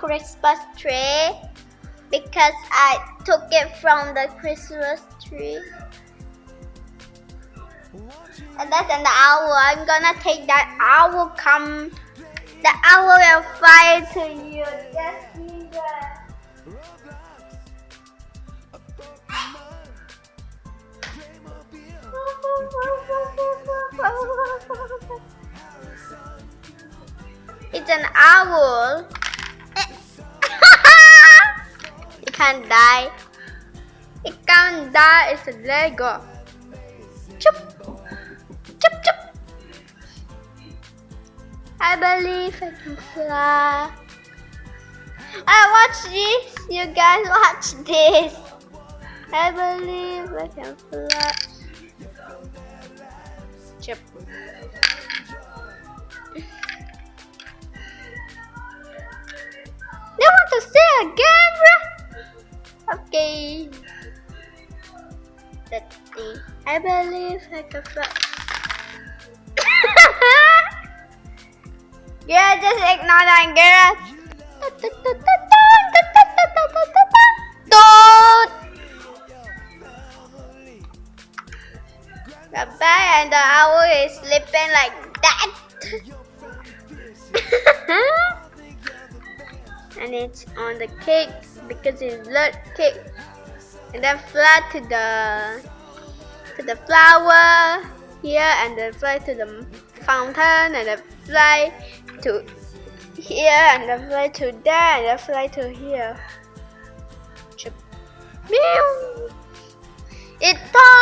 Christmas tree because I took it from the Christmas tree. And that's an owl. I'm gonna take that owl. The owl will fly to you. Just see that. It's an owl. It can't die. It can't die. It's a Lego. Chup. Chup chup. I believe I can fly. Watch this. You guys watch this. I believe I can fly. Chup. They want to say again, bro? Okay. Let's see. I believe I can fly. Yeah, just ignore that, girl. The bear and the owl is sleeping like that. And it's on the cake because it's blood cake. And then fly to the flower here, and then fly to the fountain, and then fly to here, and then fly to there, and then fly to here. Meow. It talks.